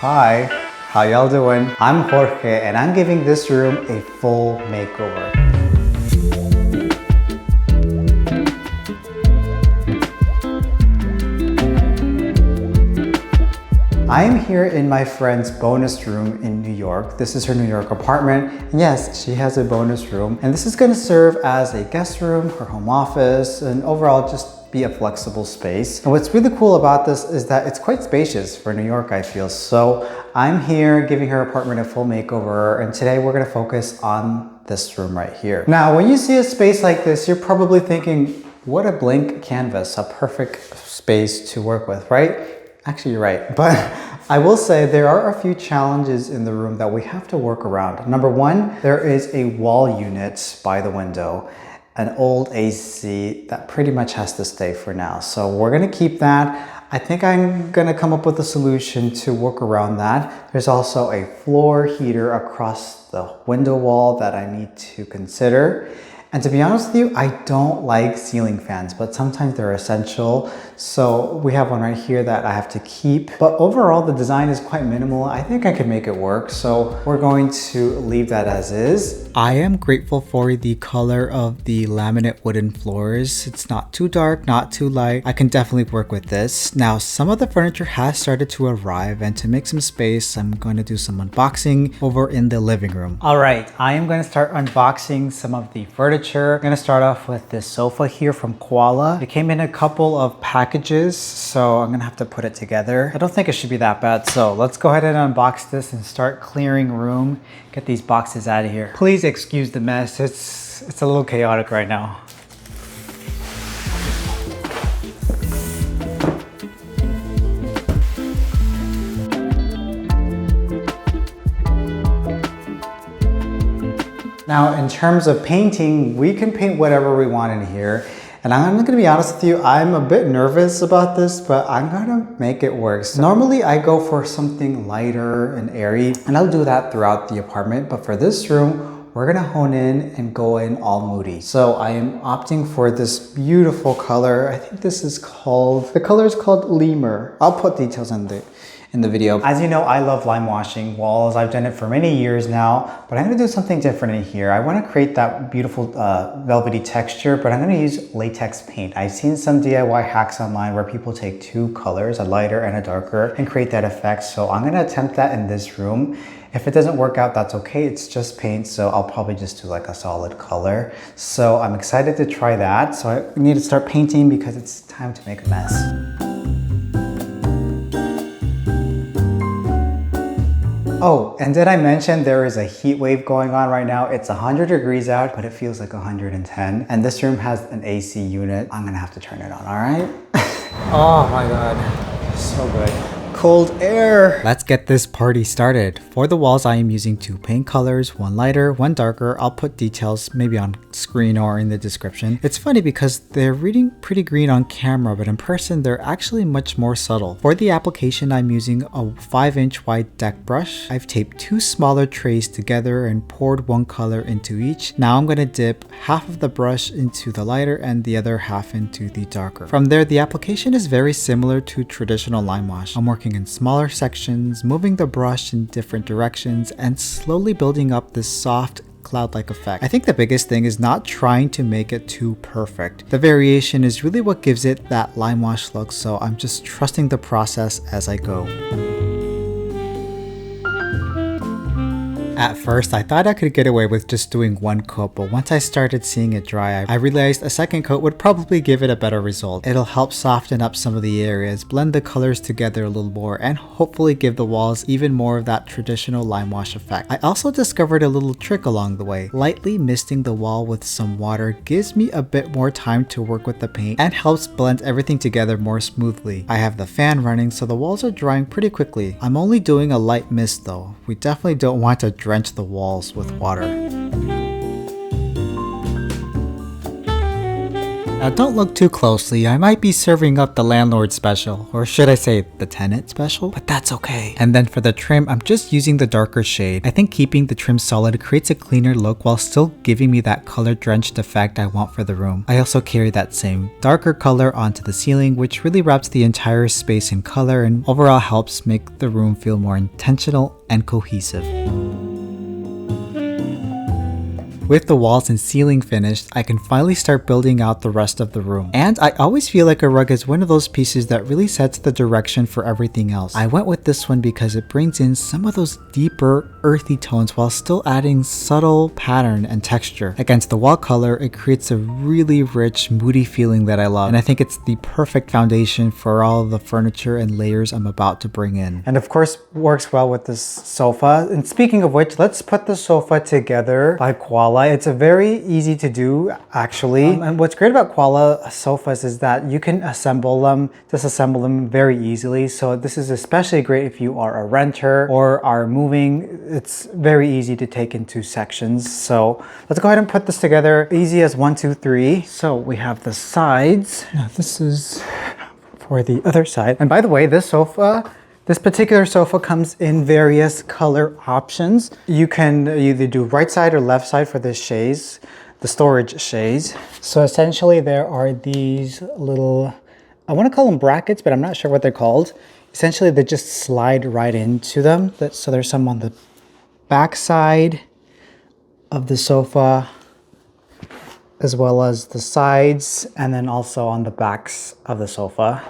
Hi, how y'all doing? I'm Jorge and I'm giving this room a full makeover. I am here in my friend's bonus room in New York. This is her New York apartment. And yes, she has a bonus room. And this is going to serve as a guest room, her home office, and overall just be a flexible space. And what's really cool about this is that it's quite spacious for New York, I feel. So I'm here giving her apartment a full makeover. And today we're going to focus on this room right here. Now, when you see a space like this, you're probably thinking, what a blank canvas, a perfect space to work with, right? Actually, you're right. But I will say there are a few challenges in the room that we have to work around. Number one, there is a wall unit by the window, an old AC that pretty much has to stay for now. So we're gonna keep that. I think I'm gonna come up with a solution to work around that. There's also a floor heater across the window wall that I need to consider. And to be honest with you, I don't like ceiling fans, but sometimes they're essential. So we have one right here that I have to keep. But overall, the design is quite minimal. I think I could make it work. So we're going to leave that as is. I am grateful for the color of the laminate wooden floors. It's not too dark, not too light. I can definitely work with this. Now, some of the furniture has started to arrive, and to make some space, I'm going to do some unboxing over in the living room. All right, I am going to start unboxing some of the furniture. I'm gonna start off with this sofa here from Koala. It came in a couple of packages, so I'm gonna have to put it together. I don't think it should be that bad, so let's go ahead and unbox this and start clearing room. Get these boxes out of here. Please excuse the mess. It's a little chaotic right now. Now, in terms of painting, we can paint whatever we want in here. And I'm gonna be honest with you, I'm a bit nervous about this, but I'm gonna make it work. So normally I go for something lighter and airy, and I'll do that throughout the apartment. But for this room, we're gonna hone in and go in all moody. So I am opting for this beautiful color. I think this is called, the color is called Lemur. I'll put details in the video. As you know, I love lime washing walls. I've done it for many years now, but I'm gonna do something different in here. I wanna create that beautiful velvety texture, but I'm gonna use latex paint. I've seen some DIY hacks online where people take two colors, a lighter and a darker, and create that effect. So I'm gonna attempt that in this room. If it doesn't work out, that's okay. It's just paint, so I'll probably just do like a solid color. So I'm excited to try that. So I need to start painting because it's time to make a mess. Oh, and did I mention there is a heat wave going on right now? It's 100 degrees out, but it feels like 110. And this room has an AC unit. I'm gonna have to turn it on, all right? Oh my God, so good. Cold air. Let's get this party started. For the walls, I am using two paint colors, one lighter, one darker. I'll put details maybe on screen or in the description. It's funny because they're reading pretty green on camera, but in person, they're actually much more subtle. For the application, I'm using a 5-inch wide deck brush. I've taped two smaller trays together and poured one color into each. Now I'm gonna dip half of the brush into the lighter and the other half into the darker. From there, the application is very similar to traditional lime wash. I'm working in smaller sections, moving the brush in different directions, and slowly building up this soft cloud-like effect. I think the biggest thing is not trying to make it too perfect. The variation is really what gives it that lime wash look, so I'm just trusting the process as I go. At first, I thought I could get away with just doing one coat, but once I started seeing it dry, I realized a second coat would probably give it a better result. It'll help soften up some of the areas, blend the colors together a little more, and hopefully give the walls even more of that traditional lime wash effect. I also discovered a little trick along the way. Lightly misting the wall with some water gives me a bit more time to work with the paint and helps blend everything together more smoothly. I have the fan running, so the walls are drying pretty quickly. I'm only doing a light mist though. We definitely don't want to drench the walls with water. Now don't look too closely, I might be serving up the landlord special, or should I say the tenant special, but that's okay. And then for the trim, I'm just using the darker shade. I think keeping the trim solid creates a cleaner look while still giving me that color drenched effect I want for the room. I also carry that same darker color onto the ceiling, which really wraps the entire space in color and overall helps make the room feel more intentional and cohesive. With the walls and ceiling finished, I can finally start building out the rest of the room. And I always feel like a rug is one of those pieces that really sets the direction for everything else. I went with this one because it brings in some of those deeper, earthy tones while still adding subtle pattern and texture. Against the wall color, it creates a really rich, moody feeling that I love. And I think it's the perfect foundation for all of the furniture and layers I'm about to bring in. And of course, works well with this sofa. And speaking of which, let's put the sofa together by Koala. It's a very easy to do actually. And what's great about Koala sofas is that you can disassemble them very easily. So this is especially great if you are a renter or are moving. It's very easy to take into sections. So let's go ahead and put this together. Easy as 1, 2, 3. So we have the sides. Now this is for the other side. And by the way, this particular sofa comes in various color options. You can either do right side or left side for the chaise, the storage chaise. So essentially there are these little, I want to call them brackets, but I'm not sure what they're called. Essentially they just slide right into them. So there's some on the back side of the sofa, as well as the sides, and then also on the backs of the sofa.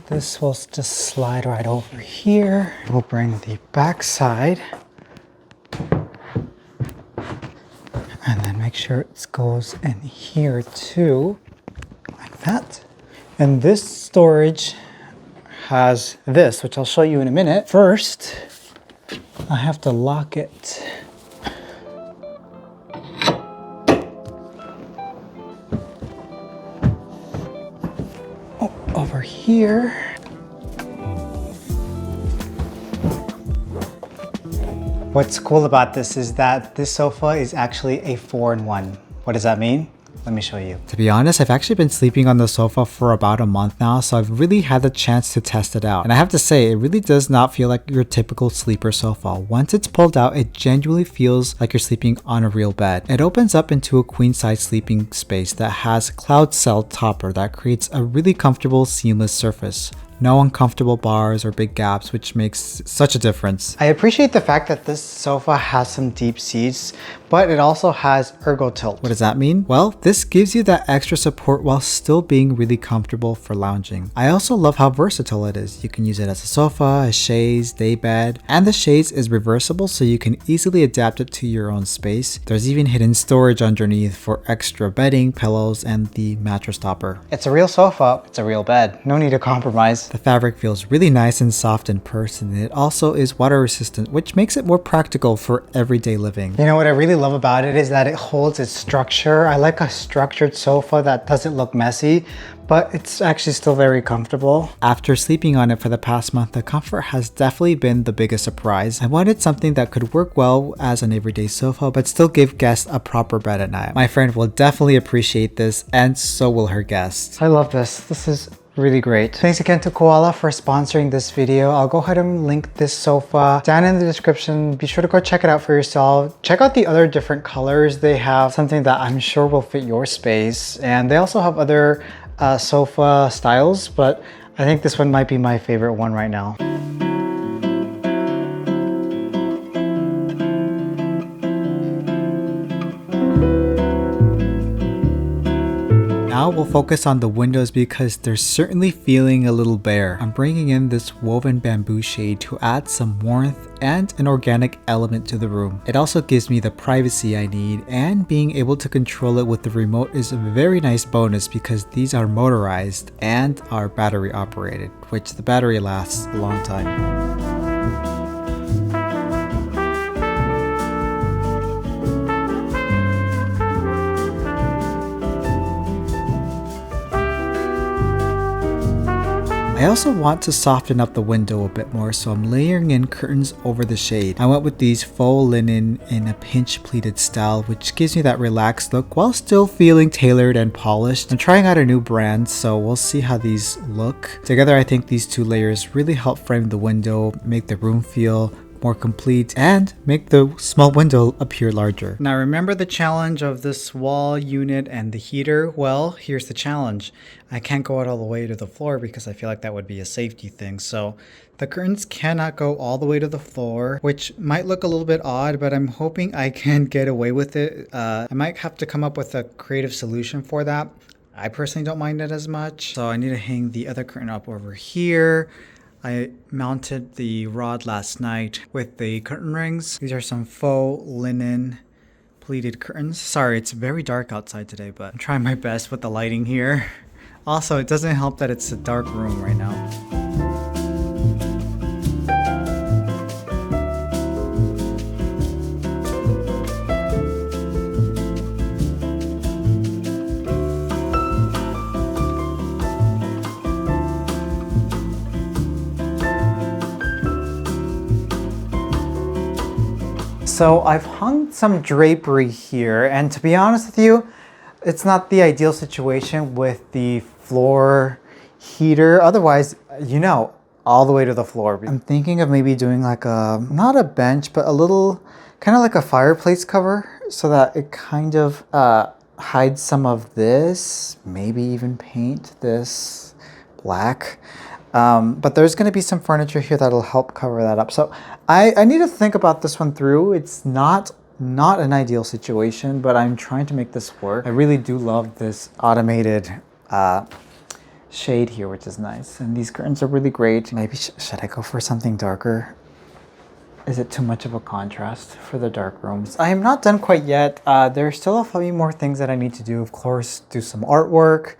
This will just slide right over here. We'll bring the back side and then make sure it goes in here too, like that. And this storage has this, which I'll show you in a minute. First, I have to lock it. Over here. What's cool about this is that this sofa is actually a 4-in-1. What does that mean? Let me show you. To be honest, I've actually been sleeping on the sofa for about a month now, so I've really had the chance to test it out. And I have to say, it really does not feel like your typical sleeper sofa. Once it's pulled out, it genuinely feels like you're sleeping on a real bed. It opens up into a queen-size sleeping space that has cloud cell topper that creates a really comfortable, seamless surface. No uncomfortable bars or big gaps, which makes such a difference. I appreciate the fact that this sofa has some deep seats, but it also has ergo tilt. What does that mean? Well, this gives you that extra support while still being really comfortable for lounging. I also love how versatile it is. You can use it as a sofa, a chaise, day bed, and the chaise is reversible so you can easily adapt it to your own space. There's even hidden storage underneath for extra bedding, pillows, and the mattress topper. It's a real sofa, it's a real bed. No need to compromise. The fabric feels really nice and soft in person, and it also is water resistant, which makes it more practical for everyday living. You know what I really love about it is that it holds its structure. I like a structured sofa that doesn't look messy, but it's actually still very comfortable. After sleeping on it for the past month, the comfort has definitely been the biggest surprise. I wanted something that could work well as an everyday sofa, but still give guests a proper bed at night. My friend will definitely appreciate this, and so will her guests. I love this. This is really great. Thanks again to Koala for sponsoring this video. I'll go ahead and link this sofa down in the description. Be sure to go check it out for yourself. Check out the other different colors. They have something that I'm sure will fit your space. And they also have other sofa styles, but I think this one might be my favorite one right now. Now we'll focus on the windows because they're certainly feeling a little bare. I'm bringing in this woven bamboo shade to add some warmth and an organic element to the room. It also gives me the privacy I need, and being able to control it with the remote is a very nice bonus because these are motorized and are battery operated, which the battery lasts a long time. I also want to soften up the window a bit more, so I'm layering in curtains over the shade. I went with these faux linen in a pinch pleated style, which gives me that relaxed look while still feeling tailored and polished. I'm trying out a new brand, so we'll see how these look. Together, I think these two layers really help frame the window, make the room feel more complete, and make the small window appear larger. Now remember the challenge of this wall unit and the heater? Well, here's the challenge. I can't go out all the way to the floor because I feel like that would be a safety thing. So the curtains cannot go all the way to the floor, which might look a little bit odd, but I'm hoping I can get away with it. I might have to come up with a creative solution for that. I personally don't mind it as much. So I need to hang the other curtain up over here. I mounted the rod last night with the curtain rings. These are some faux linen pleated curtains. Sorry, it's very dark outside today, but I'm trying my best with the lighting here. Also, it doesn't help that it's a dark room right now. So I've hung some drapery here, and to be honest with you, it's not the ideal situation with the floor heater. Otherwise, you know, all the way to the floor. I'm thinking of maybe doing like a, not a bench, but a little, kind of like a fireplace cover so that it kind of hides some of this, maybe even paint this black. But there's going to be some furniture here that'll help cover that up. So I need to think about this one through. It's not an ideal situation, but I'm trying to make this work. I really do love this automated shade here, which is nice. And these curtains are really great. Maybe should I go for something darker? Is it too much of a contrast for the dark rooms? I am not done quite yet. There's still a few more things that I need to do. Of course, do some artwork.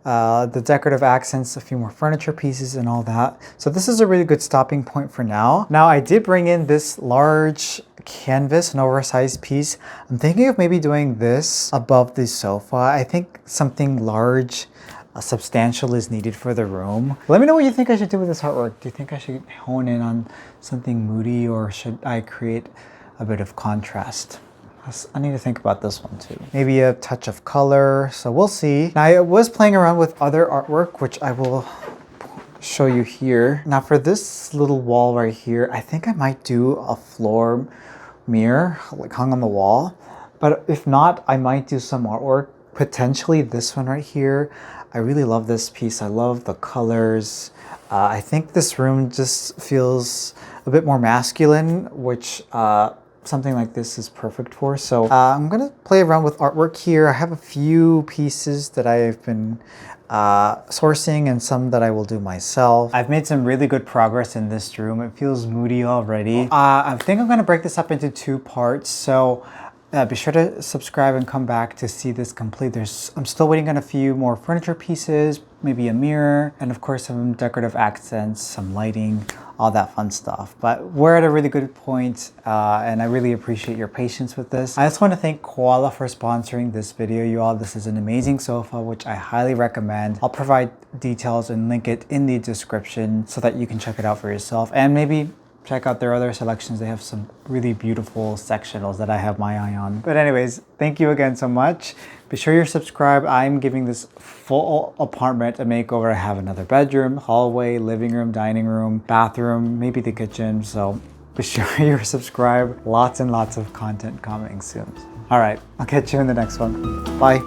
The decorative accents, a few more furniture pieces and all that. So this is a really good stopping point for now. Now I did bring in this large canvas, an oversized piece. I'm thinking of maybe doing this above the sofa. I think something large, substantial is needed for the room. Let me know what you think I should do with this artwork. Do you think I should hone in on something moody, or should I create a bit of contrast? I need to think about this one too. Maybe a touch of color, so we'll see. Now I was playing around with other artwork, which I will show you here. Now for this little wall right here, I think I might do a floor mirror, like hung on the wall. But if not, I might do some artwork, potentially this one right here. I really love this piece. I love the colors. I think this room just feels a bit more masculine, which something like this is perfect for. So I'm gonna play around with artwork here. I have a few pieces that I've been sourcing and some that I will do myself. I've made some really good progress in this room. It feels moody already. I think I'm gonna break this up into 2 parts. So be sure to subscribe and come back to see this complete. I'm still waiting on a few more furniture pieces, maybe a mirror, and of course some decorative accents, some lighting, all that fun stuff. But we're at a really good point, and I really appreciate your patience with this. I just want to thank Koala for sponsoring this video, you all. This is an amazing sofa, which I highly recommend. I'll provide details and link it in the description so that you can check it out for yourself, and maybe check out their other selections. They have some really beautiful sectionals that I have my eye on. But anyways, thank you again so much. Be sure you're subscribed. I'm giving this full apartment a makeover. I have another bedroom, hallway, living room, dining room, bathroom, maybe the kitchen. So be sure you're subscribed. Lots and lots of content coming soon. All right, I'll catch you in the next one. Bye.